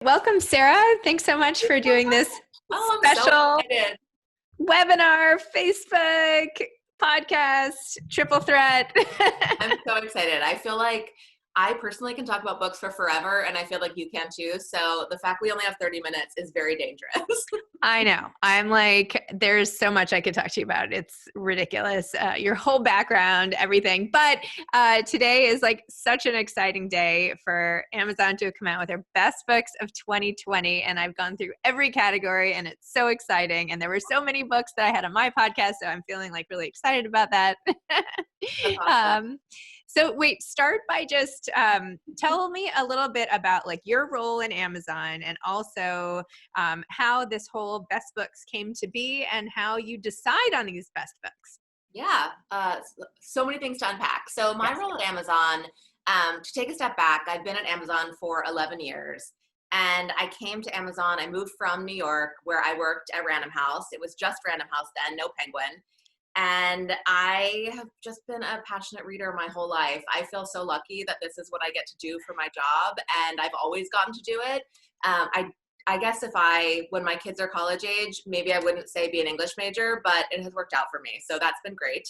Welcome, Sarah. Thanks so much for doing this Oh, I'm so special excited. webinar, Facebook, podcast, triple threat. I'm so excited. I feel like I personally can talk about books for forever, and I feel like you can too. So the fact we only have 30 minutes is very dangerous. I know. I'm like, there's so much I could talk to you about. It's ridiculous. Your whole background, everything. But today is like such an exciting day for Amazon to come out with their best books of 2020. And I've gone through every category and it's so exciting. And there were so many books that I had on my podcast. So I'm feeling like really excited about that. That's awesome. So wait, start by just tell me a little bit about like your role in Amazon and also how this whole best books came to be and how you decide on these best books. Yeah, so many things to unpack. So my Yes. role at Amazon, to take a step back, I've been at Amazon for 11 years. And I came to Amazon, I moved from New York where I worked at Random House. It was just Random House then, no Penguin. And I have just been a passionate reader my whole life. I feel so lucky that this is what I get to do for my job, and I've always gotten to do it. I guess when my kids are college age, maybe I wouldn't say be an English major, but it has worked out for me. So that's been great.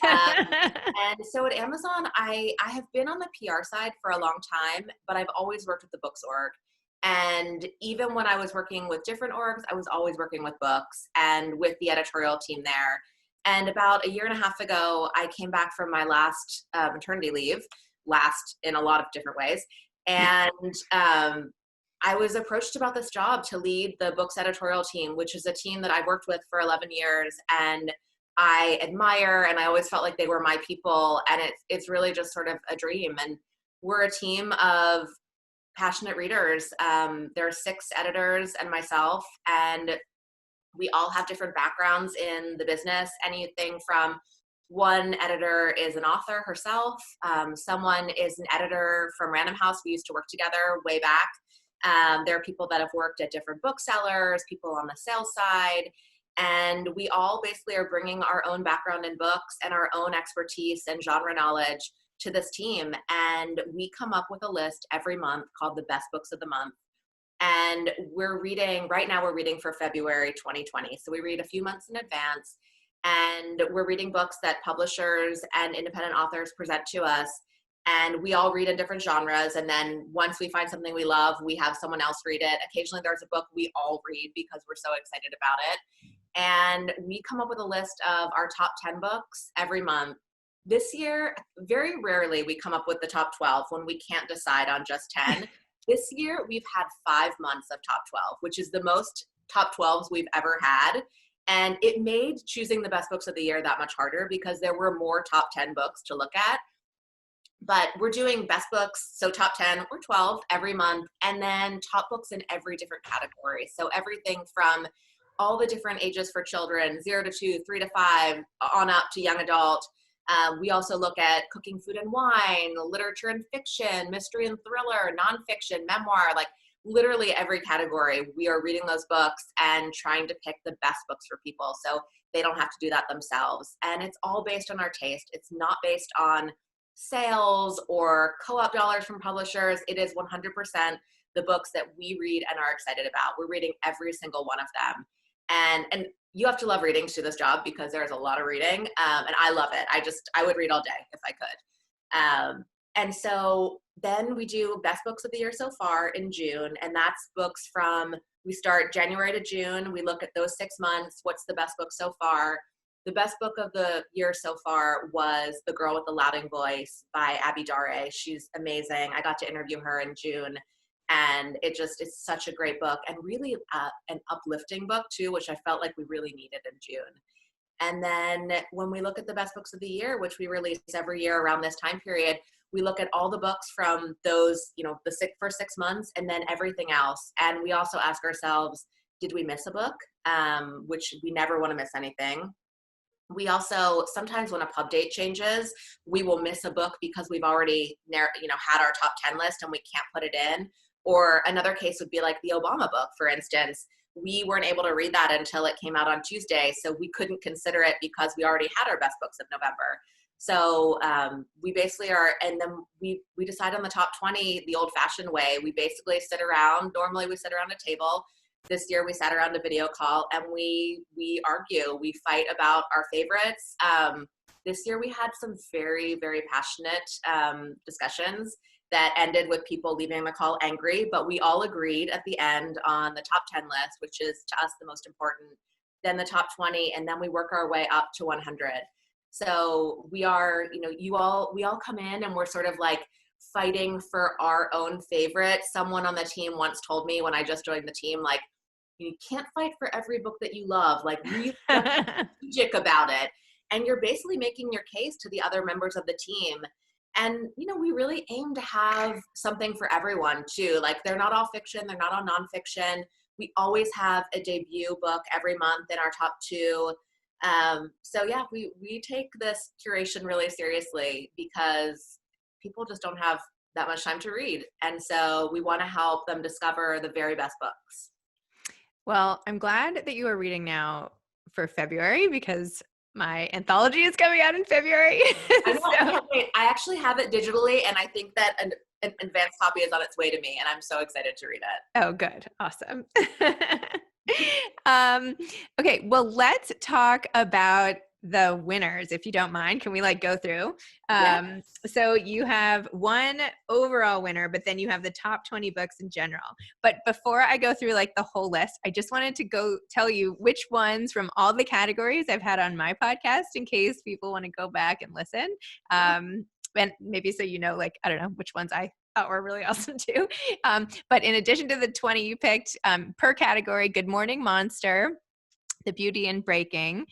And so at Amazon, I have been on the PR side for a long time, but I've always worked with the books org. And even when I was working with different orgs, I was always working with books and with the editorial team there. And about a year and a half ago, I came back from my last maternity leave, last in a lot of different ways. And I was approached about this job to lead the books editorial team, which is a team that I worked with for 11 years. And I admire, and I always felt like they were my people. And it's really just sort of a dream. And we're a team of passionate readers. There are 6 editors and myself, and we all have different backgrounds in the business. Anything from one editor is an author herself. Someone is an editor from Random House. We used to work together way back. There are people that have worked at different booksellers, people on the sales side, and we all basically are bringing our own background in books and our own expertise and genre knowledge to this team. And we come up with a list every month called the best books of the month. And right now we're reading for February 2020. So we read a few months in advance, and we're reading books that publishers and independent authors present to us. And we all read in different genres. And then once we find something we love, we have someone else read it. Occasionally there's a book we all read because we're so excited about it. And we come up with a list of our top 10 books every month. This year, very rarely we come up with the top 12 when we can't decide on just 10. This year, we've had 5 months of top 12, which is the most top 12s we've ever had. And it made choosing the best books of the year that much harder because there were more top 10 books to look at. But we're doing best books, so top 10 or 12 every month, and then top books in every different category. So everything from all the different ages for children, 0 to 2, 3 to 5, on up to young adult. We also look at cooking, food, and wine, literature and fiction, mystery and thriller, nonfiction, memoir, like literally every category. We are reading those books and trying to pick the best books for people so they don't have to do that themselves. And it's all based on our taste. It's not based on sales or co-op dollars from publishers. It is 100% the books that we read and are excited about. We're reading every single one of them. And you have to love reading to do this job because there's a lot of reading, and I love it. I would read all day if I could. And so then we do best books of the year so far in June, and that's books we start January to June. We look at those 6 months. What's the best book so far? The best book of the year so far was The Girl with the Louding Voice by Abby Dare. She's amazing. I got to interview her in June. And it's such a great book, and really an uplifting book too, which I felt like we really needed in June. And then when we look at the best books of the year, which we release every year around this time period, we look at all the books from those, the first 6 months and then everything else. And we also ask ourselves, did we miss a book? Which we never want to miss anything. We also, sometimes when a pub date changes, we will miss a book because we've already had our top 10 list and we can't put it in. Or another case would be like the Obama book, for instance. We weren't able to read that until it came out on Tuesday, so we couldn't consider it because we already had our best books of November. So we basically are, and then we decide on the top 20 the old fashioned way. We basically sit around, normally we sit around a table. This year we sat around a video call and we argue, we fight about our favorites. This year we had some very, very passionate discussions that ended with people leaving the call angry, but we all agreed at the end on the top 10 list, which is to us the most important, then the top 20, and then we work our way up to 100. So we are, we all come in and we're sort of like fighting for our own favorite. Someone on the team once told me when I just joined the team, like, you can't fight for every book that you love, like really strategic about it. And you're basically making your case to the other members of the team. And, we really aim to have something for everyone too. Like, they're not all fiction, they're not all nonfiction. We always have a debut book every month in our top 2. So yeah, we take this curation really seriously because people just don't have that much time to read. And so we want to help them discover the very best books. Well, I'm glad that you are reading now for February because my anthology is coming out in February. I know, I can't wait. I actually have it digitally, and I think that an advanced copy is on its way to me, and I'm so excited to read it. Oh, good. Awesome. Okay, well, let's talk about the winners, if you don't mind. Can we go through? Yes. So you have one overall winner, but then you have the top 20 books in general. But before I go through the whole list, I just wanted to go tell you which ones from all the categories I've had on my podcast in case people want to go back and listen. And maybe so I don't know which ones I thought were really awesome too. But in addition to the 20 you picked, per category, Good Morning Monster, The Beauty in Breaking,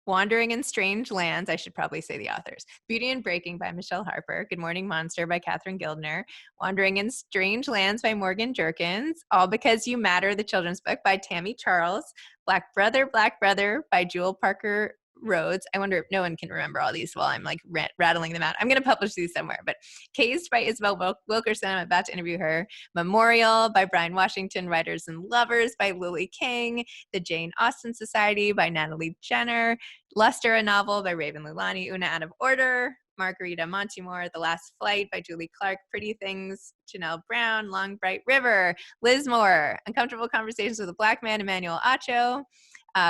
Wandering in Strange Lands, I should probably say the authors, Beauty in Breaking by Michelle Harper, Good Morning Monster by Katherine Gildner, Wandering in Strange Lands by Morgan Jerkins, All Because You Matter, the children's book by Tammy Charles, Black Brother by Jewel Parker Rhodes. I wonder if no one can remember all these while I'm rattling them out. I'm going to publish these somewhere, but Cased by Isabel Wilkerson. I'm about to interview her. Memorial by Brian Washington. Writers and Lovers by Lily King. The Jane Austen Society by Natalie Jenner. Luster, a novel by Raven Lulani. Una Out of Order. Margarita Montemore, The Last Flight by Julie Clark. Pretty Things, Janelle Brown. Long Bright River. Liz Moore, Uncomfortable Conversations with a Black Man, Emmanuel Acho.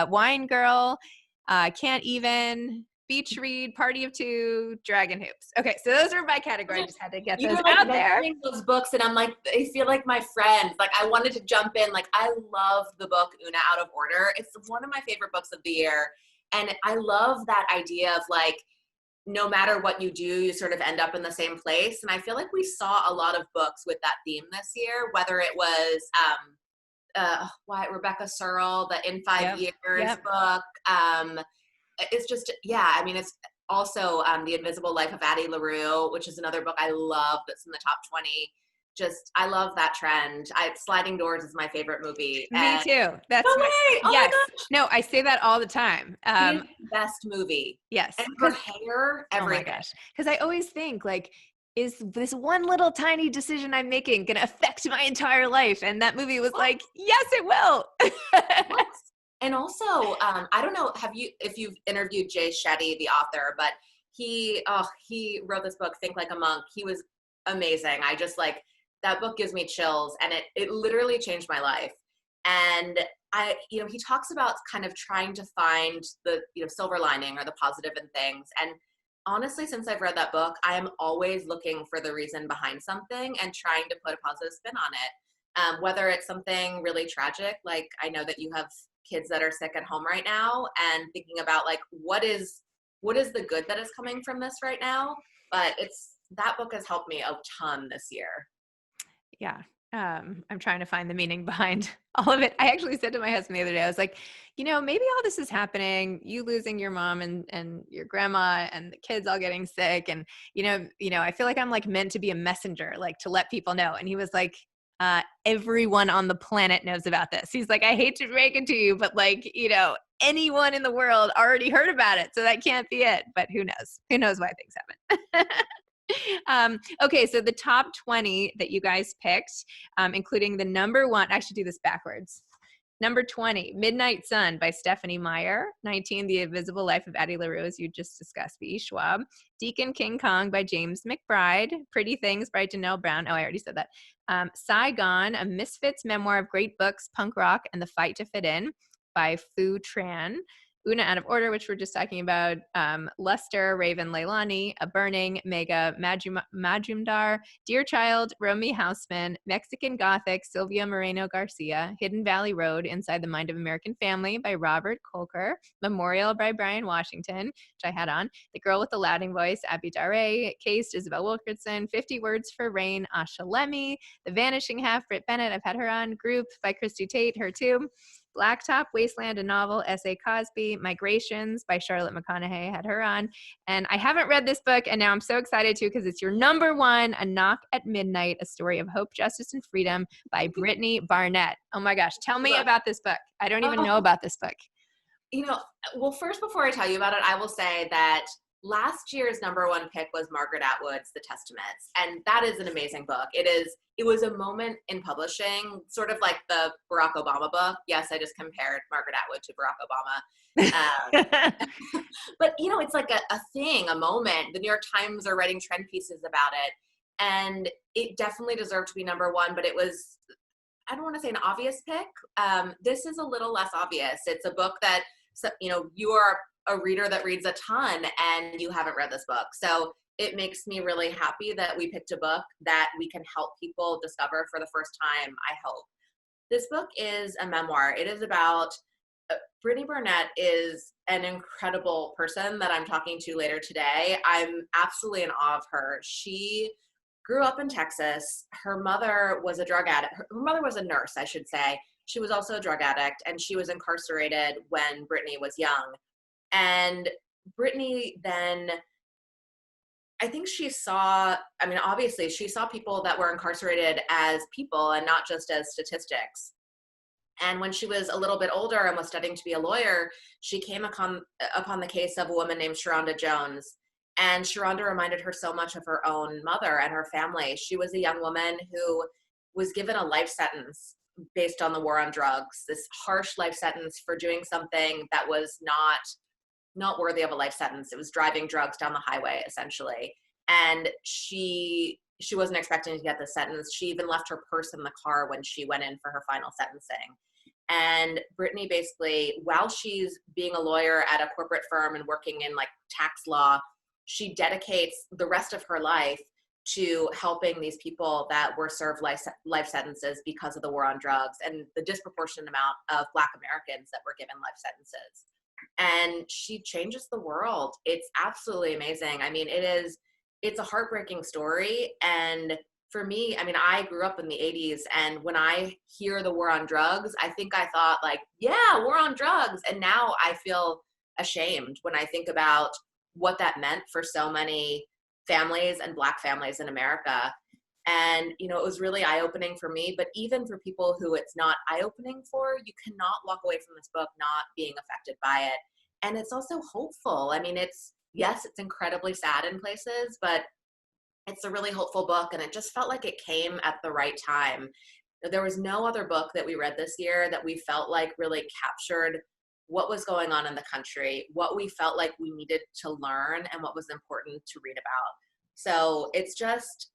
Wine Girl. Can't Even, Beach Read, Party of Two, Dragon Hoops. Okay, so those are my category. I just had to get those out there. Those books, and I'm like, they feel like my friends. Like, I wanted to jump in. Like, I love the book Una Out of Order. It's one of my favorite books of the year, and I love that idea of no matter what you do, you sort of end up in the same place. And I feel like we saw a lot of books with that theme this year, whether it was Rebecca Searle, the In 5 Years book. It's just, it's also The Invisible Life of Addie LaRue, which is another book I love that's in the top 20. Just, I love that trend. Sliding Doors is my favorite movie. Me too. That's no way. Oh yes. My gosh. No, I say that all the time. It is the best movie. Yes. And her hair, everything. Oh my gosh. Because I always think is this one little tiny decision I'm making going to affect my entire life? And that movie was yes, it will. Yes. And also, I don't know, if you've interviewed Jay Shetty, the author, but he wrote this book, Think Like a Monk. He was amazing. I just that book gives me chills, and it literally changed my life. And he talks about kind of trying to find the, silver lining or the positive in things. And honestly, since I've read that book, I am always looking for the reason behind something and trying to put a positive spin on it. Whether it's something really tragic, like I know that you have kids that are sick at home right now, and thinking about what is the good that is coming from this right now. But that book has helped me a ton this year. Yeah. I'm trying to find the meaning behind all of it. I actually said to my husband the other day, I was like, maybe all this is happening, you losing your mom and your grandma and the kids all getting sick. And, I feel like I'm meant to be a messenger, to let people know. And he was like, everyone on the planet knows about this. He's like, I hate to break it to you, but anyone in the world already heard about it. So that can't be it, but who knows? Who knows why things happen? Okay. So the top 20 that you guys picked, including the number one, I should do this backwards. Number 20, Midnight Sun by Stephanie Meyer. 19, The Invisible Life of Addie LaRue, as you just discussed, B. Schwab. Deacon King Kong by James McBride. Pretty Things by Janelle Brown. Oh, I already said that. Saigon, A Misfits Memoir of Great Books, Punk Rock, and the Fight to Fit In by Fu Tran. Una Out of Order, which we're just talking about, Luster, Raven Leilani, A Burning, Mega, Majumdar, Dear Child, Romy Hausman, Mexican Gothic, Sylvia Moreno Garcia, Hidden Valley Road, Inside the Mind of American Family by Robert Kolker, Memorial by Brian Washington, which I had on, The Girl with the Latin Voice, Abby Dare, Cased, Isabel Wilkerson, 50 Words for Rain, Asha Lemme, The Vanishing Half, Britt Bennett, I've had her on, Group by Christy Tate, her too. Blacktop Wasteland, a novel, S.A. Cosby, Migrations by Charlotte McConaughey, had her on. And I haven't read this book, and now I'm so excited to because it's your number one, A Knock at Midnight, A Story of Hope, Justice, and Freedom by Brittany Barnett. Oh my gosh, tell me about this book. I don't even know about this book. Well, first, before I tell you about it, I will say that last year's number one pick was Margaret Atwood's The Testaments, and that is an amazing book. It was a moment in publishing, sort of like the Barack Obama book. Yes, I just compared Margaret Atwood to Barack Obama. But, it's like a moment. The New York Times are writing trend pieces about it, and it definitely deserved to be number one, but it was, I don't want to say an obvious pick. This is a little less obvious. It's a book that, you are a reader that reads a ton and you haven't read this book. So it makes me really happy that we picked a book that we can help people discover for the first time, I hope. This book is a memoir. It is about Brittany Barnett is an incredible person that I'm talking to later today. I'm absolutely in awe of her. She grew up in Texas. Her mother was a drug addict. Her mother was a nurse, I should say. She was also a drug addict, and she was incarcerated when Brittany was young. And Brittany then, I think obviously she saw people that were incarcerated as people and not just as statistics. And when she was a little bit older and was studying to be a lawyer, she came upon the case of a woman named Sharonda Jones. And Sharonda reminded her so much of her own mother and her family. She was a young woman who was given a life sentence based on the war on drugs, this harsh life sentence for doing something that was not worthy of a life sentence. It was driving drugs down the highway, essentially. And she wasn't expecting to get this sentence. She even left her purse in the car when she went in for her final sentencing. And Brittany basically, while she's being a lawyer at a corporate firm and working in like tax law, she dedicates the rest of her life to helping these people that were served life sentences because of the war on drugs and the disproportionate amount of Black Americans that were given life sentences. And she changes the world. It's absolutely amazing. I mean, it's a heartbreaking story. And for me, I grew up in the 80s, and when I hear the war on drugs, I think I thought like, yeah, war on drugs. And now I feel ashamed when I think about what that meant for so many families and Black families in America. And, it was really eye-opening for me, but even for people who it's not eye-opening for, you cannot walk away from this book not being affected by it. And it's also hopeful. It's incredibly sad in places, but it's a really hopeful book. And it just felt like it came at the right time. There was no other book that we read this year that we felt like really captured what was going on in the country, what we felt like we needed to learn, and what was important to read about. So it's just,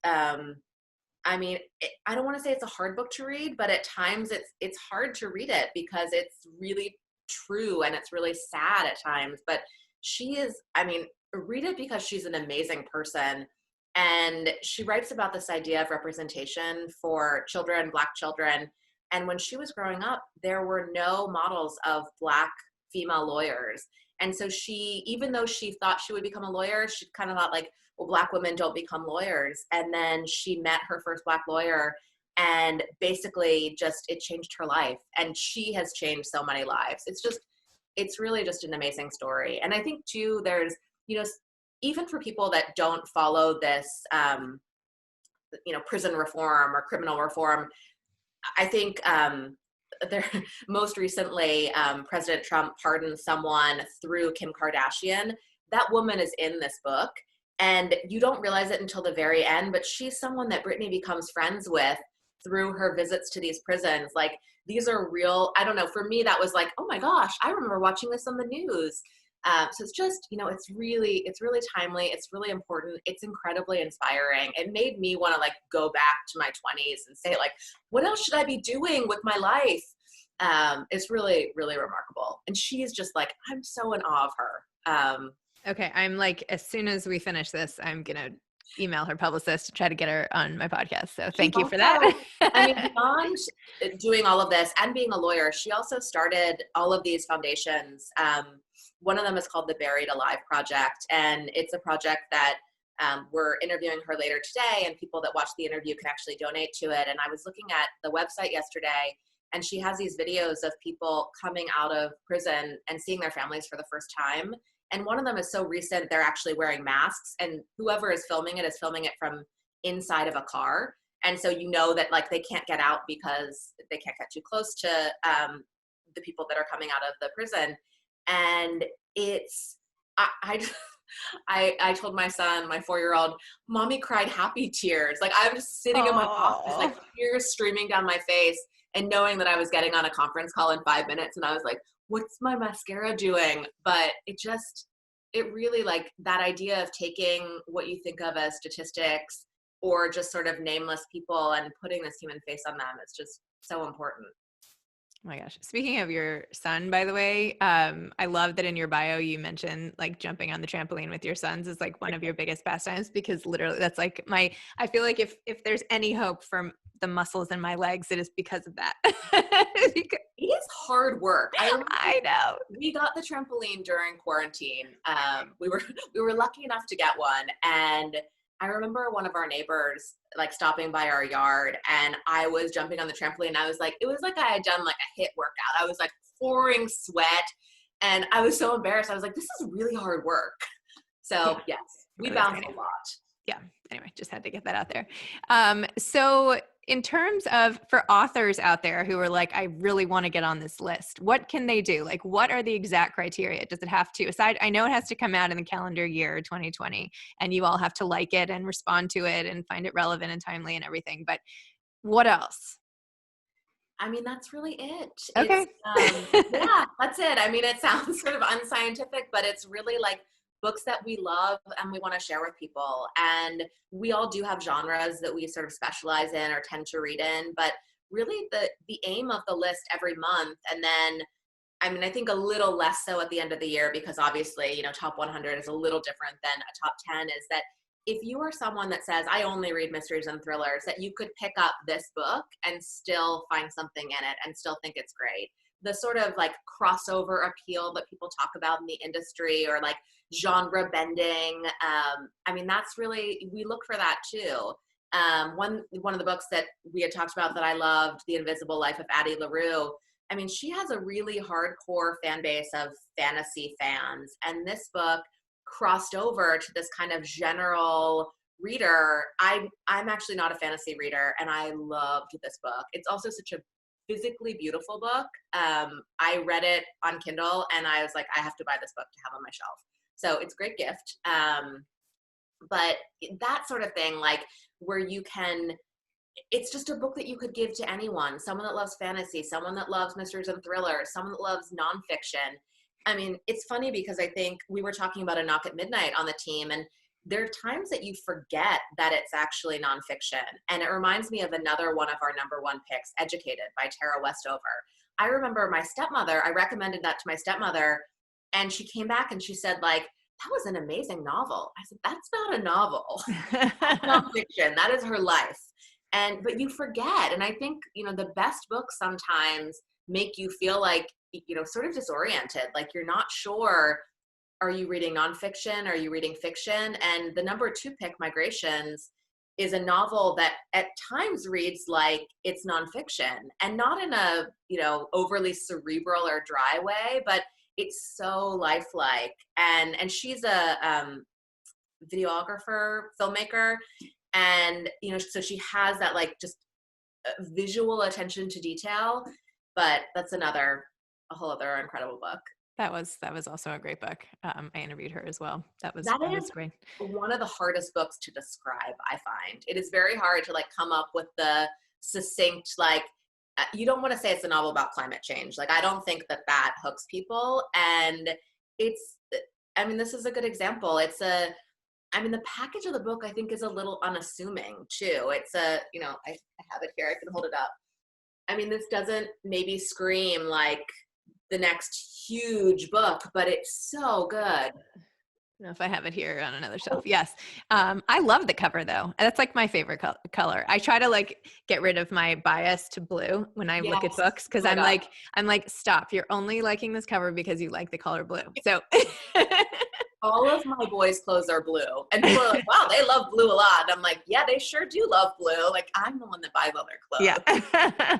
I don't want to say it's a hard book to read, but at times it's hard to read it because it's really true and it's really sad at times. But read it because she's an amazing person. And she writes about this idea of representation for children, Black children. And when she was growing up, there were no models of Black female lawyers. And so even though she thought she would become a lawyer, she kind of thought like, well, Black women don't become lawyers. And then she met her first Black lawyer, and basically it changed her life. And she has changed so many lives. It's really just an amazing story. And I think too, there's, even for people that don't follow this, prison reform or criminal reform, I think most recently, President Trump pardoned someone through Kim Kardashian. That woman is in this book, and you don't realize it until the very end, but she's someone that Brittany becomes friends with through her visits to these prisons. Like, these are real, I don't know, for me, that was like, oh my gosh, I remember watching this on the news. So it's just, it's really timely. It's really important. It's incredibly inspiring. It made me want to like go back to my 20s and say like, what else should I be doing with my life? It's really, really remarkable. And she's just like, I'm so in awe of her. Okay. I'm like, as soon as we finish this, I'm going to email her publicist to try to get her on my podcast. So thank you for that. I mean, beyond doing all of this and being a lawyer, she also started all of these foundations. One of them is called the Buried Alive Project, and it's a project that we're interviewing her later today, and people that watch the interview can actually donate to it. And I was looking at the website yesterday, and she has these videos of people coming out of prison and seeing their families for the first time. And one of them is so recent, they're actually wearing masks, and whoever is filming it from inside of a car. And so you know that like they can't get out because they can't get too close to the people that are coming out of the prison. And it's, I told my son, my 4-year-old, mommy cried happy tears. Like I was just sitting in my office, like tears streaming down my face, and knowing that I was getting on a conference call in 5 minutes, and I was like, what's my mascara doing? But it really like that idea of taking what you think of as statistics or just sort of nameless people and putting this human face on them is just so important. Oh my gosh. Speaking of your son, by the way, I love that in your bio you mentioned like jumping on the trampoline with your sons is like one of your biggest pastimes, because literally that's like I feel like if there's any hope from the muscles in my legs, it is because of that. It is hard work. I know. We got the trampoline during quarantine. We were lucky enough to get one, and I remember one of our neighbors like stopping by our yard, and I was jumping on the trampoline. And I was like, it was like I had done like a HIIT workout. I was like pouring sweat, and I was so embarrassed. I was like, this is really hard work. So yes, we bounced a lot. Yeah. Anyway, just had to get that out there. So in terms of for authors out there who are like, I really want to get on this list, what can they do? Like, what are the exact criteria? Does it have to, I know it has to come out in the calendar year 2020, and you all have to like it and respond to it and find it relevant and timely and everything. But what else? I mean, that's really it. Okay. Yeah, that's it. I mean, it sounds sort of unscientific, but it's really like books that we love and we want to share with people. And we all do have genres that we sort of specialize in or tend to read in, but really the aim of the list every month, and then, I mean, I think a little less so at the end of the year, because obviously, top 100 is a little different than a top 10, is that if you are someone that says, I only read mysteries and thrillers, that you could pick up this book and still find something in it and still think it's great. The sort of like crossover appeal that people talk about in the industry, or like genre bending. I mean, that's really, we look for that too. One of the books that we had talked about that I loved, The Invisible Life of Addie LaRue. I mean, she has a really hardcore fan base of fantasy fans. And this book crossed over to this kind of general reader. I'm actually not a fantasy reader, and I loved this book. It's also such a physically beautiful book. I read it on Kindle, and I was like, I have to buy this book to have on my shelf. So it's a great gift. But that sort of thing, like where you can, it's just a book that you could give to anyone, someone that loves fantasy, someone that loves mysteries and thrillers, someone that loves nonfiction. I mean, it's funny because I think we were talking about A Knock at Midnight on the team, and there are times that you forget that it's actually nonfiction. And it reminds me of another one of our number one picks, Educated by Tara Westover. I remember my stepmother, I recommended that to my stepmother, and she came back and she said, like, that was an amazing novel. I said, that's not a novel. That's nonfiction. That is her life. But you forget. And I think, the best books sometimes make you feel like, sort of disoriented. Like you're not sure, are you reading nonfiction? Are you reading fiction? And the number 2 pick, Migrations, is a novel that at times reads like it's nonfiction, and not in a, overly cerebral or dry way, but it's so lifelike. And she's a videographer, filmmaker. And, so she has that like just visual attention to detail, but that's a whole other incredible book. That was also a great book. I interviewed her as well. That was great. One of the hardest books to describe, I find. It is very hard to like come up with the succinct, like, you don't want to say it's a novel about climate change. Like, I don't think that that hooks people. And it's, I mean, this is a good example. I mean, the package of the book, I think, is a little unassuming too. It's I have it here. I can hold it up. I mean, this doesn't maybe scream like the next huge book, but it's so good. I don't know if I have it here on another shelf. Yes. I love the cover though. That's like my favorite color. I try to like get rid of my bias to blue when I look at Yes. books. Cause Oh my God. I'm like, stop. You're only liking this cover because you like the color blue. So All of my boys' clothes are blue. And people are like, wow, they love blue a lot. And I'm like, yeah, they sure do love blue. Like, I'm the one that buys all their clothes. yeah.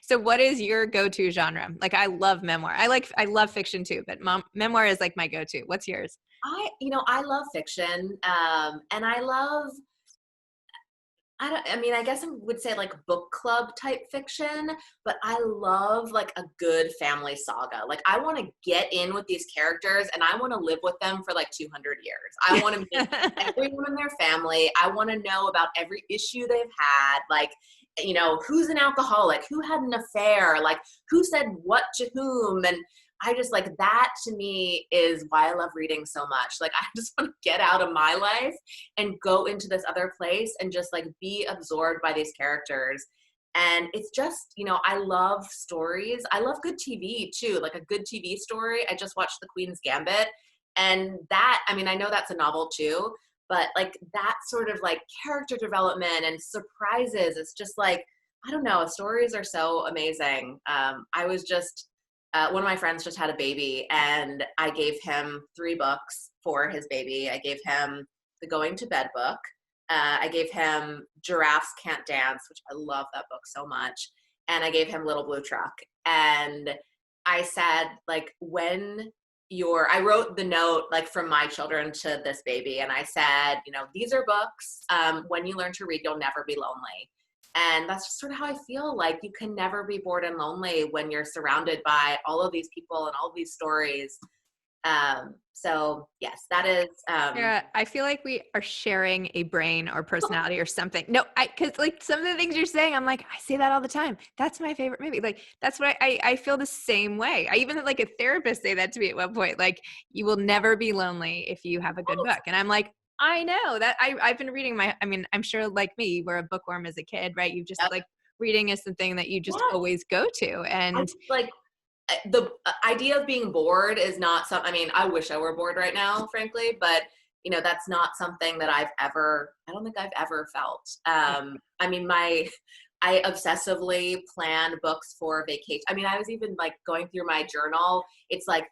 So what is your go-to genre? Like, I love memoir. I love fiction too, but memoir is like my go-to. What's yours? I love fiction. And I guess I would say like book club type fiction, but I love like a good family saga. Like, I want to get in with these characters and I want to live with them for like 200 years. I want to meet everyone in their family. I want to know about every issue they've had. Like, who's an alcoholic, who had an affair, like who said what to whom. And I just like that, to me, is why I love reading so much. Like, I just want to get out of my life and go into this other place and just like be absorbed by these characters. And it's just, I love stories. I love good TV too, like a good TV story. I just watched The Queen's Gambit, and that, I mean, I know that's a novel too, but like that sort of like character development and surprises, it's just like, I don't know, stories are so amazing. I was just, one of my friends just had a baby, and I gave him 3 books for his baby. I gave him the Going to Bed book. I gave him Giraffes Can't Dance, which I love that book so much. And I gave him Little Blue Truck. And I said, like, I wrote the note, like, from my children to this baby. And I said, these are books. When you learn to read, you'll never be lonely. And that's just sort of how I feel. Like, you can never be bored and lonely when you're surrounded by all of these people and all of these stories. So yes, that is. Yeah, I feel like we are sharing a brain or personality or something. No, because like some of the things you're saying, I'm like, I say that all the time. That's my favorite movie. Like, that's what I feel the same way. I even had like a therapist say that to me at one point. Like, you will never be lonely if you have a good book. And I'm like, I know that I've been reading I'm sure like me, you were a bookworm as a kid, right? You just Yep. like reading is something that you just always go to. And like, the idea of being bored is not something, I mean, I wish I were bored right now, frankly, but that's not something that I don't think I've ever felt. I mean, I obsessively plan books for vacation. I mean, I was even like going through my journal. It's like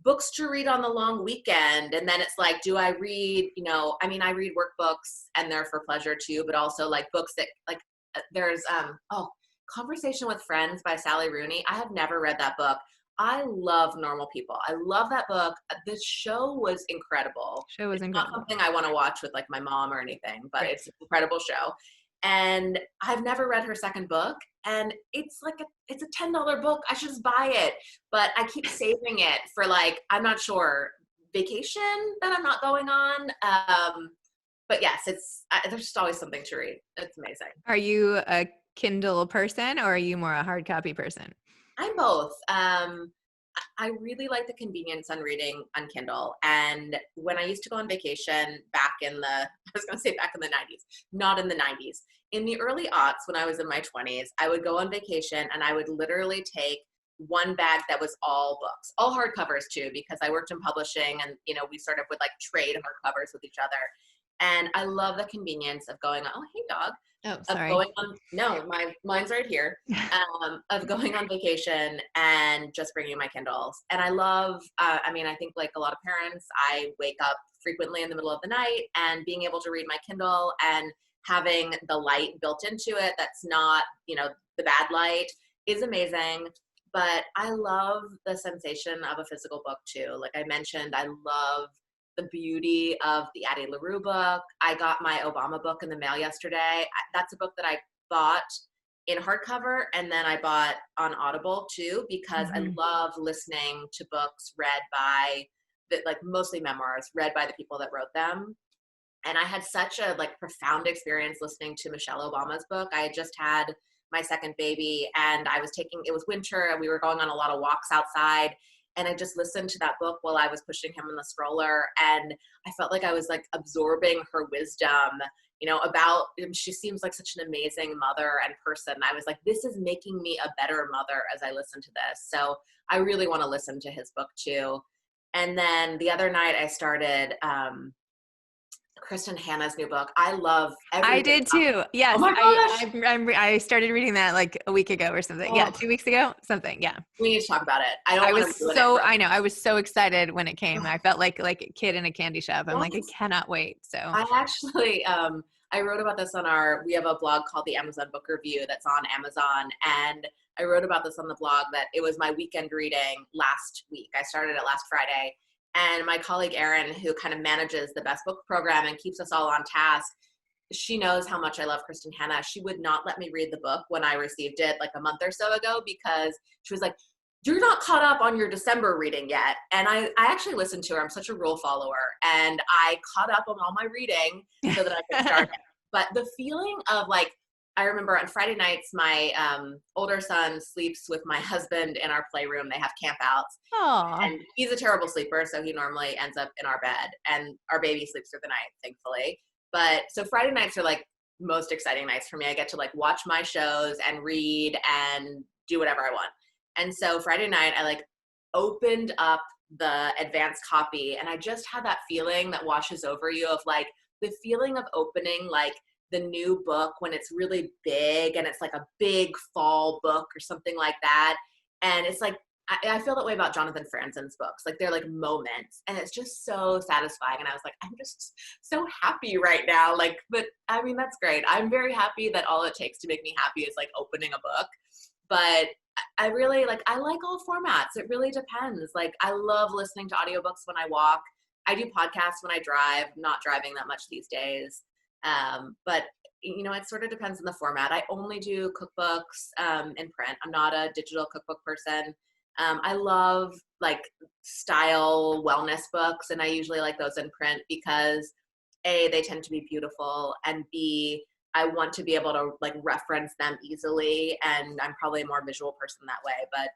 books to read on the long weekend. And then it's like, do I read, I mean, I read workbooks and they're for pleasure too, but also like books that like, there's, Conversation with Friends by Sally Rooney. I have never read that book. I love Normal People. I love that book. The show was incredible. It's not something I want to watch with like my mom or anything, but It's an incredible show. And I've never read her second book. And it's like it's a $10 book. I should just buy it. But I keep saving it for like, I'm not sure, vacation that I'm not going on. But yes, there's just always something to read. It's amazing. Are you a Kindle person or are you more a hard copy person? I'm both. I really like the convenience on reading on Kindle. And when I used to go on vacation back in the 90s, not in the 90s, in the early aughts when I was in my 20s, I would go on vacation and I would literally take one bag that was all books, all hardcovers too, because I worked in publishing and, we sort of would like trade hardcovers with each other. And I love the convenience of going, oh, hey, dog. Oh, sorry. Mine's right here. Of going on vacation and just bringing my Kindles. And I love, I think like a lot of parents, I wake up frequently in the middle of the night, and being able to read my Kindle and having the light built into it that's not, the bad light is amazing. But I love the sensation of a physical book too. Like I mentioned, I love the beauty of the Addie LaRue book. I got my Obama book in the mail yesterday. That's a book that I bought in hardcover, and then I bought on Audible too, because I love listening to books read by mostly memoirs read by the people that wrote them. And I had such a like profound experience listening to Michelle Obama's book. I had just had my second baby, and it was winter and we were going on a lot of walks outside. And I just listened to that book while I was pushing him in the stroller. And I felt like I was like absorbing her wisdom, she seems like such an amazing mother and person. I was like, this is making me a better mother as I listen to this. So I really want to listen to his book too. And then the other night I started Kristen Hanna's new book. I love everything. I did too. Yes. Oh my gosh. I started reading that like a week ago or something. Oh. Yeah. 2 weeks ago, something. Yeah. We need to talk about it. I was so excited when it came. I felt like a kid in a candy shop. I'm like, I cannot wait. So I actually, I wrote about this we have a blog called the Amazon Book Review that's on Amazon. And I wrote about this on the blog that it was my weekend reading last week. I started it last Friday. And my colleague, Erin, who kind of manages the Best Book program and keeps us all on task, she knows how much I love Kristen Hanna. She would not let me read the book when I received it like a month or so ago because she was like, you're not caught up on your December reading yet. And I actually listened to her. I'm such a rule follower. And I caught up on all my reading so that I could start it. But the feeling of like, I remember on Friday nights, my older son sleeps with my husband in our playroom. They have camp outs. Aww. And he's a terrible sleeper, so he normally ends up in our bed. And our baby sleeps through the night, thankfully. But so Friday nights are like most exciting nights for me. I get to like watch my shows and read and do whatever I want. And so Friday night, I like opened up the advanced copy and I just had that feeling that washes over you of like the feeling of opening like the new book when it's really big and it's like a big fall book or something like that. And it's like, I feel that way about Jonathan Franzen's books. Like they're like moments and it's just so satisfying. And I was like, I'm just so happy right now. Like, but I mean, that's great. I'm very happy that all it takes to make me happy is like opening a book. But I really I like all formats. It really depends. Like I love listening to audiobooks when I walk. I do podcasts when I drive, not driving that much these days. But it sort of depends on the format. I only do cookbooks in print. I'm not a digital cookbook person. I love like style wellness books, and I usually like those in print because A, they tend to be beautiful, and B, I want to be able to like reference them easily, and I'm probably a more visual person that way. But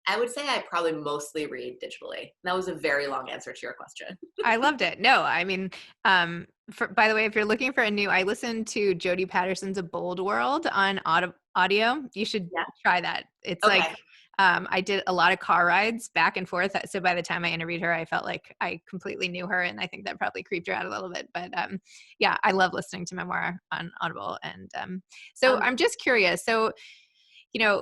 I would say I probably mostly read digitally. That was a very long answer to your question. I loved it. No, I mean, by the way, if you're looking for I listened to Jodi Patterson's A Bold World on audio. You should try that. It's Okay. like, I did a lot of car rides back and forth. So by the time I interviewed her, I felt like I completely knew her. And I think that probably creeped her out a little bit. But yeah, I love listening to memoir on Audible. And so I'm just curious. So,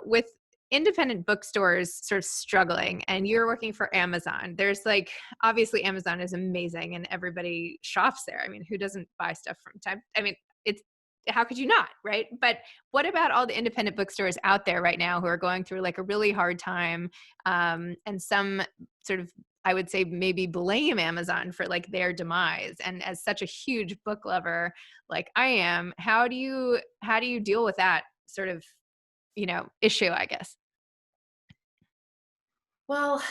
with independent bookstores sort of struggling and you're working for Amazon, there's like, obviously Amazon is amazing and everybody shops there. I mean, who doesn't buy stuff from time? I mean, how could you not, right? But what about all the independent bookstores out there right now who are going through like a really hard time, and some sort of, I would say maybe blame Amazon for like their demise. And as such a huge book lover like I am, how do you deal with that sort of, issue, I guess? Well,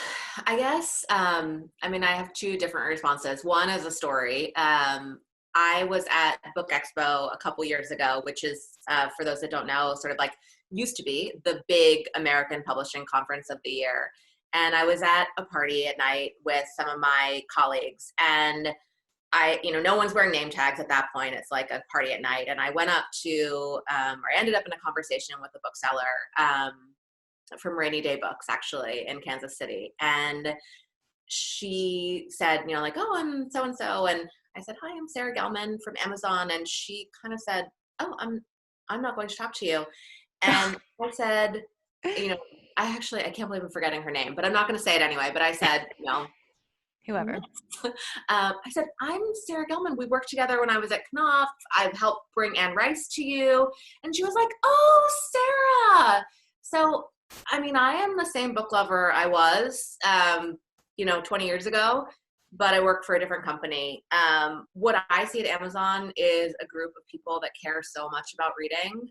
I guess, I have two different responses. One is a story. I was at Book Expo a couple years ago, which is, for those that don't know, sort of like used to be the big American publishing conference of the year. And I was at a party at night with some of my colleagues, and no one's wearing name tags at that point. It's like a party at night. And I went up to, or I ended up in a conversation with the bookseller, from Rainy Day Books, actually, in Kansas City. And she said, oh, I'm so-and-so. And I said, hi, I'm Sarah Gelman from Amazon. And she kind of said, oh, I'm not going to talk to you. And I said, I can't believe I'm forgetting her name, but I'm not going to say it anyway. But I said, Whoever. I said, I'm Sarah Gelman. We worked together when I was at Knopf. I've helped bring Anne Rice to you. And she was like, oh, Sarah. So, I am the same book lover I was, 20 years ago, but I work for a different company. What I see at Amazon is a group of people that care so much about reading.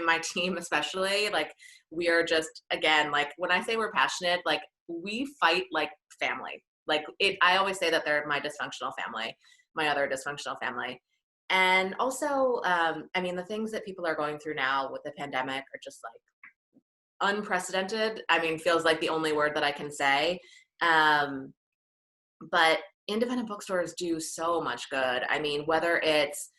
My team especially, like we are just, again, like when I say we're passionate, like we fight like family. Like I always say that they're my dysfunctional family, my other dysfunctional family. And also, I mean, the things that people are going through now with the pandemic are just like unprecedented. I mean, feels like the only word that I can say. But independent bookstores do so much good. I mean, whether it's,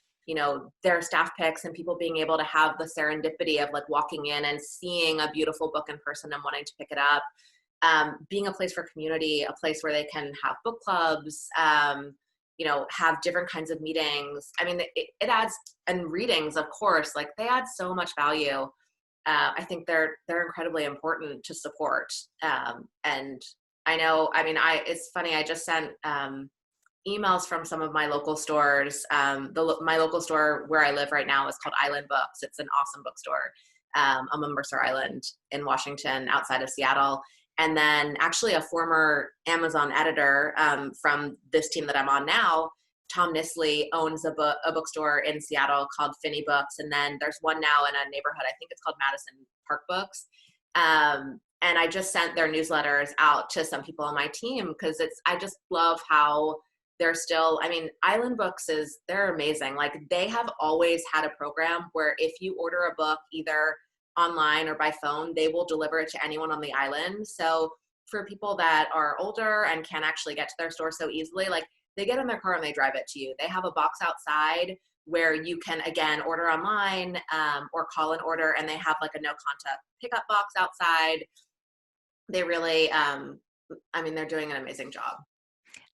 their staff picks and people being able to have the serendipity of like walking in and seeing a beautiful book in person and wanting to pick it up, being a place for community, a place where they can have book clubs, have different kinds of meetings. I mean, it adds, and readings, of course, like they add so much value. I think they're incredibly important to support. And I know, I mean, it's funny, I just sent emails from some of my local stores. My local store where I live right now is called Island Books. It's an awesome bookstore. I'm on Mercer Island in Washington, outside of Seattle. And then actually a former Amazon editor from this team that I'm on now, Tom Nisley, owns a bookstore in Seattle called Finney Books. And then there's one now in a neighborhood, I think it's called Madison Park Books. And I just sent their newsletters out to some people on my team because I just love how they're still, I mean, Island Books they're amazing. Like they have always had a program where if you order a book either online or by phone, they will deliver it to anyone on the island. So for people that are older and can't actually get to their store so easily, like they get in their car and they drive it to you. They have a box outside where you can, again, order online or call an order, and they have like a no contact pickup box outside. They really, they're doing an amazing job.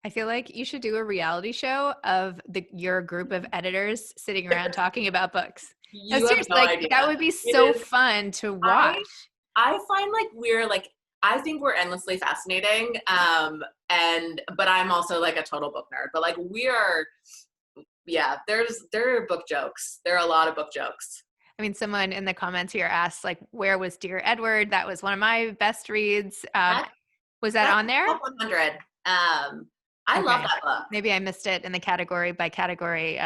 I feel like you should do a reality show of your group of editors sitting around talking about books. You have no idea. That would be so fun to watch. I find like I think we're endlessly fascinating. But I'm also like a total book nerd. But like there are book jokes. There are a lot of book jokes. I mean, someone in the comments here asked, like, where was Dear Edward? That was one of my best reads. Was that on there? 100. I love that book. Maybe I missed it in the category by category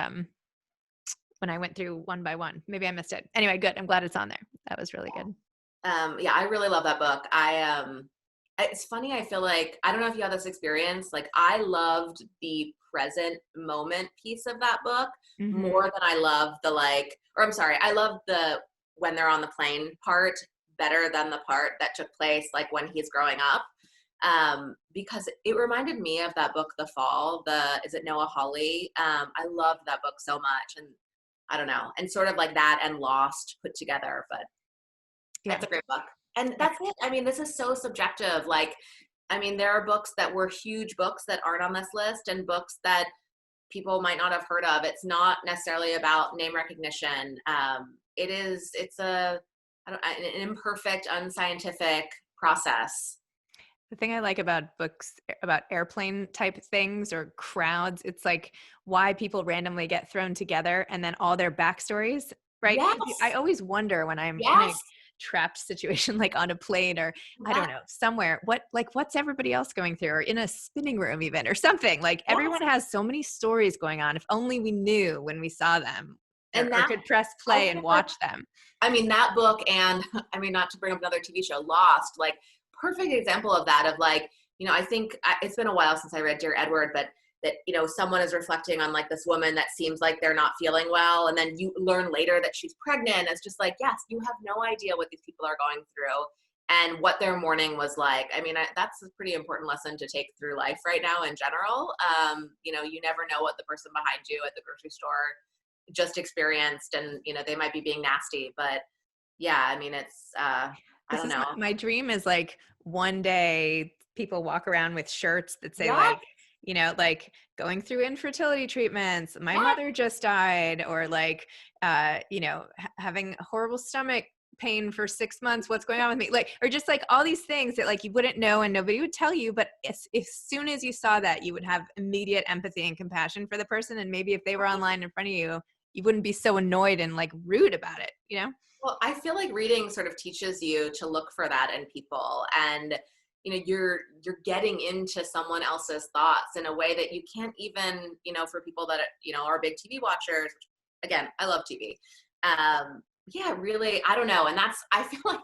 when I went through one by one. Maybe I missed it. Anyway, good. I'm glad it's on there. That was really good. I really love that book. It's funny. I feel like, I don't know if you had this experience. Like I loved the present moment piece of that book more than I love I love the when they're on the plane part better than the part that took place like when he's growing up. Because it reminded me of that book, The Fall, is it Noah Hawley? I loved that book so much. And I don't know. And sort of like that and Lost put together, but that's a great book. And that's it. I mean, this is so subjective. Like, I mean, there are books that were huge books that aren't on this list and books that people might not have heard of. It's not necessarily about name recognition. It's an imperfect, unscientific process. The thing I like about books about airplane type things or crowds, it's like why people randomly get thrown together and then all their backstories, right? Yes. I always wonder when I'm in a trapped situation, like on a plane or I don't know, somewhere, what's everybody else going through or in a spinning room even or something. Like everyone has so many stories going on. If only we knew when we saw them or could press play and watch them. I mean, that book and I mean, not to bring up another TV show, Lost, like perfect example of that, of like, I think it's been a while since I read Dear Edward, but that, someone is reflecting on like this woman that seems like they're not feeling well. And then you learn later that she's pregnant. It's just like, yes, you have no idea what these people are going through and what their morning was like. I mean, that's a pretty important lesson to take through life right now in general. You never know what the person behind you at the grocery store just experienced and, they might be being nasty, but yeah, I mean, it's, I don't know. My dream is like one day people walk around with shirts that say like, like going through infertility treatments, my mother just died, or like, having a horrible stomach pain for 6 months. What's going on with me? Like, or just like all these things that like you wouldn't know and nobody would tell you. But as soon as you saw that, you would have immediate empathy and compassion for the person. And maybe if they were online in front of you, you wouldn't be so annoyed and like rude about it, Well, I feel like reading sort of teaches you to look for that in people, and you're getting into someone else's thoughts in a way that you can't even, for people that are big TV watchers. Again, I love TV. Yeah, really, I don't know. And I feel like,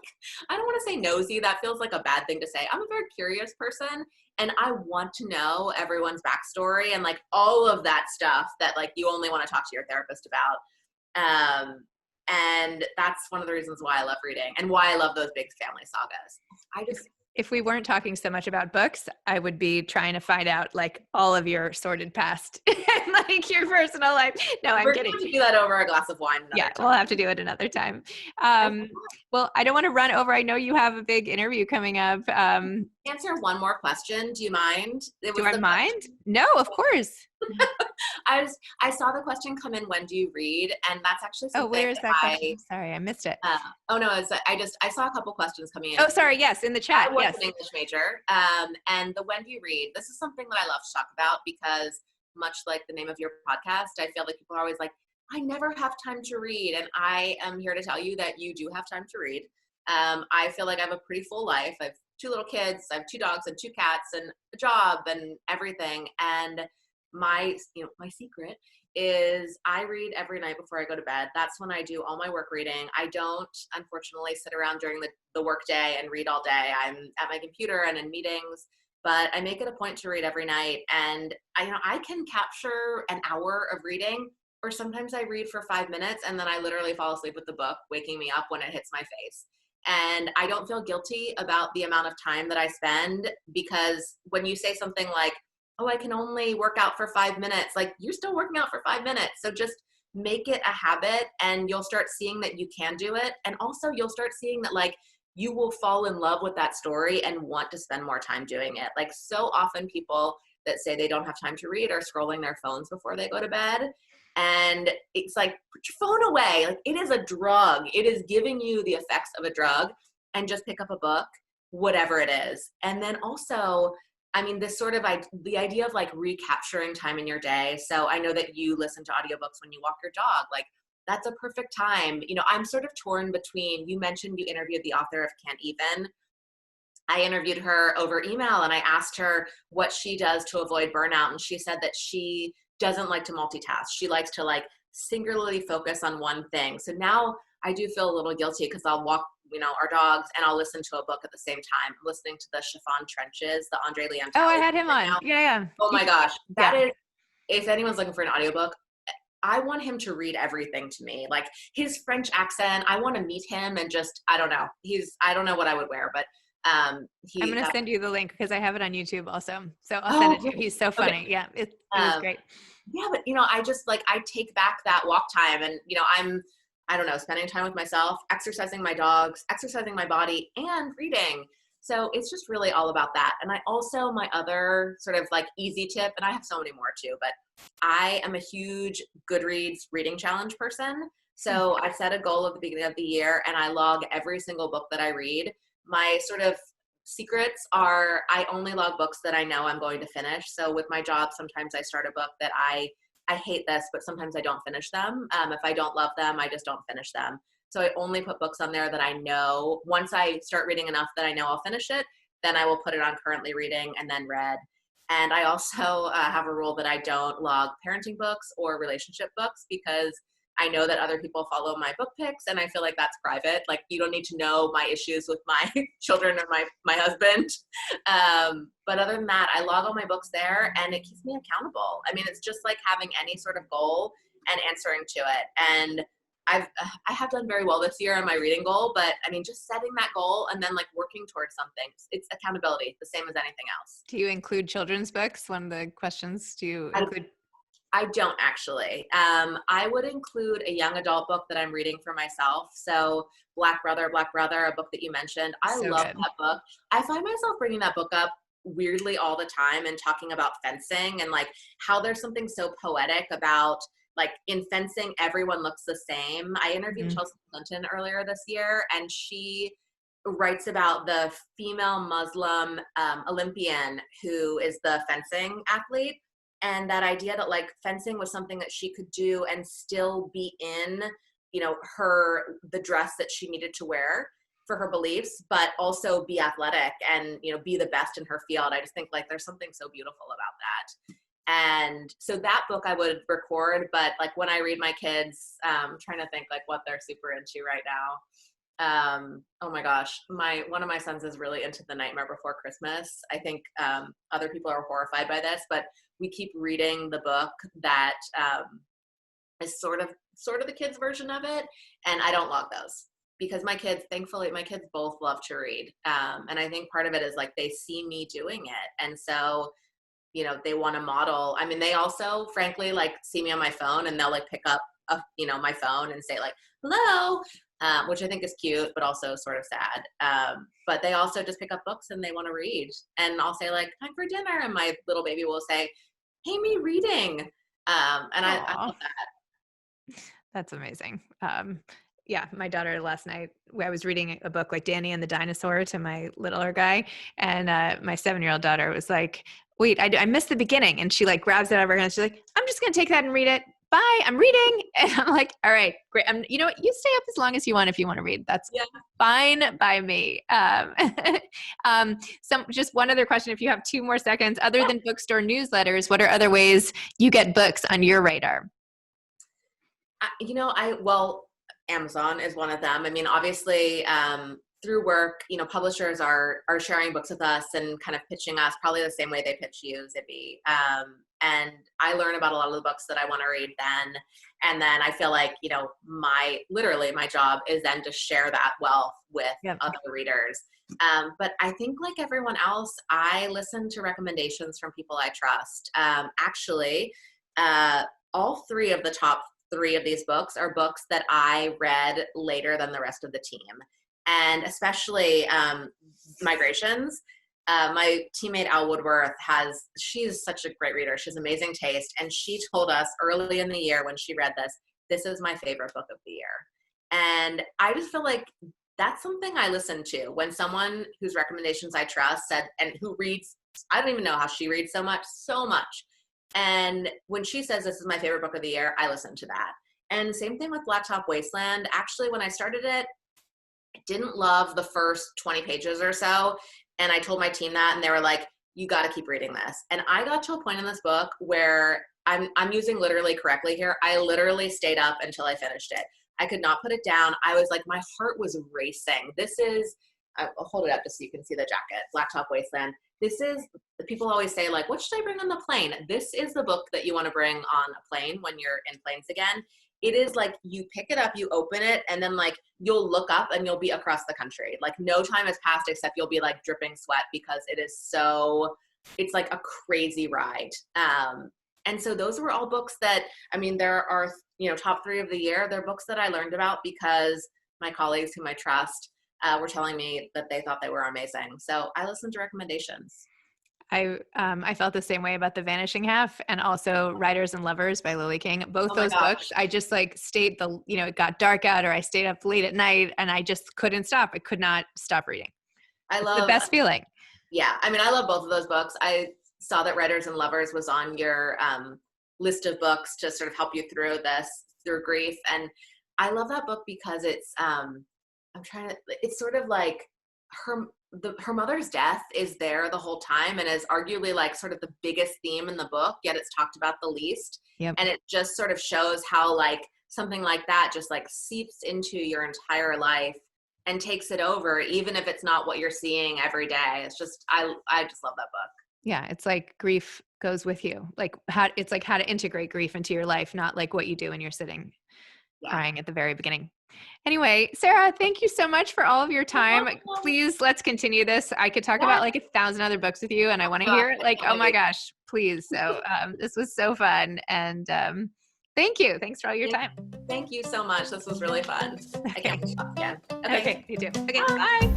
I don't want to say nosy. That feels like a bad thing to say. I'm a very curious person and I want to know everyone's backstory and like all of that stuff that like you only want to talk to your therapist about. And that's one of the reasons why I love reading and why I love those big family sagas. I If, just, if we weren't talking so much about books, I would be trying to find out like all of your sordid past and like your personal life. No, I'm we're going kidding. to do that over a glass of wine Yeah, another we'll time. have to do it another time. I Well, I don't want to run over. I know you have a big interview coming up. answer one more question. Do you mind? It Do was I the mind? No, of course. I saw the question come in, when do you read? And that's actually Oh, something where is that that question? Sorry, I missed it. uh, oh no, I saw a couple questions coming in. Oh, sorry. Yes, in the chat. I was Yes. an English major. And the when do you read? This is something that I love to talk about because much like the name of your podcast, I feel like people are always like, I never have time to read. And I am here to tell you that you do have time to read. I feel like I have a pretty full life. I have two little kids, I have two dogs and two cats and a job and everything. And my secret is I read every night before I go to bed. That's when I do all my work reading. I don't, unfortunately, sit around during the work day and read all day. I'm at my computer and in meetings, but I make it a point to read every night. And I can capture an hour of reading, or sometimes I read for 5 minutes and then I literally fall asleep with the book, waking me up when it hits my face. And I don't feel guilty about the amount of time that I spend, because when you say something like, oh, I can only work out for 5 minutes, like you're still working out for 5 minutes. So just make it a habit and you'll start seeing that you can do it. And also you'll start seeing that like you will fall in love with that story and want to spend more time doing it. Like so often people that say they don't have time to read are scrolling their phones before they go to bed. And it's like, put your phone away. Like it is a drug. It is giving you the effects of a drug, and just pick up a book, whatever it is. And then also, I mean, this sort of the idea of like recapturing time in your day. So I know that you listen to audiobooks when you walk your dog. Like that's a perfect time. I'm sort of torn between, you mentioned you interviewed the author of Can't Even. I interviewed her over email and I asked her what she does to avoid burnout. And she said that she doesn't like to multitask. She likes to like singularly focus on one thing. So now I do feel a little guilty because I'll walk, our dogs, and I'll listen to a book at the same time. I'm listening to the Chiffon Trenches, the Andre Leon Oh, I Talley had him right on. now. Yeah, yeah. Oh my gosh. Yeah. That is, if anyone's looking for an audiobook, I want him to read everything to me. Like his French accent, I want to meet him and just, I don't know. I don't know what I would wear, but I'm going to send you the link because I have it on YouTube also. So I'll send oh, it to you. He's so funny. okay. Yeah, it was great. Yeah, but I just like, I take back that walk time and, I don't know, spending time with myself, exercising my dogs, exercising my body, and reading. So it's just really all about that. And I also, my other sort of like easy tip, and I have so many more too, but I am a huge GoodReads reading challenge person. So I set a goal at the beginning of the year and I log every single book that I read. My sort of secrets are I only log books that I know I'm going to finish. So with my job, sometimes I start a book that I hate this, but sometimes I don't finish them. If I don't love them, I just don't finish them. So I only put books on there that I know, once I start reading enough that I know I'll finish it, then I will put it on currently reading and then read. And I also have a rule that I don't log parenting books or relationship books, because I know that other people follow my book picks and I feel like that's private. Like you don't need to know my issues with my children or my husband. But other than that, I log all my books there and it keeps me accountable. I mean, it's just like having any sort of goal and answering to it. And I have done very well this year on my reading goal, but I mean, just setting that goal and then like working towards something, it's accountability, the same as anything else. Do you include children's books? One of the questions, do you include? I don't actually. I would include a young adult book that I'm reading for myself. So Black Brother, a book that you mentioned. I So love good. that book. I find myself bringing that book up weirdly all the time and talking about fencing and like how there's something so poetic about like in fencing, everyone looks the same. I interviewed Chelsea Clinton earlier this year and she writes about the female Muslim Olympian who is the fencing athlete. And that idea that like fencing was something that she could do and still be in, the dress that she needed to wear for her beliefs, but also be athletic and, be the best in her field. I just think like there's something so beautiful about that. And so that book I would record, but like when I read my kids, I'm trying to think like what they're super into right now. Oh my gosh, one of my sons is really into The Nightmare Before Christmas. I think other people are horrified by this, but we keep reading the book that is sort of the kids' version of it, and I don't log those because thankfully my kids both love to read, and I think part of it is like they see me doing it, and so they want to model. I mean, they also frankly like see me on my phone and they'll like pick up my phone and say like hello, which I think is cute but also sort of sad, but they also just pick up books and they want to read, and I'll say like time for dinner and my little baby will say hey, me reading, and I love that. That's amazing. Yeah, my daughter last night, I was reading a book like Danny and the Dinosaur to my littler guy. And my 7-year-old daughter was like, wait, I missed the beginning. And she like grabs it out of her hand. She's like, I'm just going to take that and read it. Bye, I'm reading. And I'm like, all right, great. You know what? You stay up as long as you want if you want to read. That's fine by me. Just one other question, if you have 2 more seconds, other than bookstore newsletters, what are other ways you get books on your radar? Amazon is one of them. I mean, obviously, through work, publishers are sharing books with us and kind of pitching us probably the same way they pitch you, Zibby. And I learn about a lot of the books that I want to read then. And then I feel like, my job is then to share that wealth with other readers. But I think like everyone else, I listen to recommendations from people I trust. Actually, all 3 of the top 3 of these books are books that I read later than the rest of the team. And especially Migrations. My teammate Al Woodworth she's such a great reader. She has amazing taste. And she told us early in the year when she read this is my favorite book of the year. And I just feel like that's something I listen to when someone whose recommendations I trust said, and who reads, I don't even know how she reads so much. And when she says this is my favorite book of the year, I listen to that. And same thing with Blacktop Wasteland. Actually, when I started it, I didn't love the first 20 pages or so. And I told my team that, and they were like, you got to keep reading this. And I got to a point in this book where I'm using literally correctly here. I literally stayed up until I finished it. I could not put it down. I was like, my heart was racing. I'll hold it up just so you can see the jacket, Blacktop Wasteland. People always say like, what should I bring on the plane? This is the book that you want to bring on a plane when you're in planes again. It is like you pick it up, you open it, and then like you'll look up and you'll be across the country. Like no time has passed except you'll be like dripping sweat because it's like a crazy ride. And so those were all books that, I mean, there are, top 3 of the year. They're books that I learned about because my colleagues whom I trust were telling me that they thought they were amazing. So I listened to recommendations. I felt the same way about The Vanishing Half and also Writers and Lovers by Lily King. Both those books, I just like it got dark out or I stayed up late at night and I just couldn't stop. I could not stop reading. It's the best feeling. Yeah. I mean, I love both of those books. I saw that Writers and Lovers was on your list of books to sort of help you through grief. And I love that book because it's sort of like her mother's death is there the whole time and is arguably like sort of the biggest theme in the book, yet it's talked about the least. Yep. And it just sort of shows how like something like that just like seeps into your entire life and takes it over, even if it's not what you're seeing every day. It's just, I just love that book. Yeah. It's like grief goes with you. Like how to integrate grief into your life, not like what you do when you're sitting crying at the very beginning. Anyway, Sarah, thank you so much for all of your time. Please, let's continue this. I could talk about like 1,000 other books with you and I want to hear it. Like, oh my gosh, please. So this was so fun. And thank you. Thanks for all your time. Thank you so much. This was really fun. I can't talk again. Okay, you too. Okay, bye.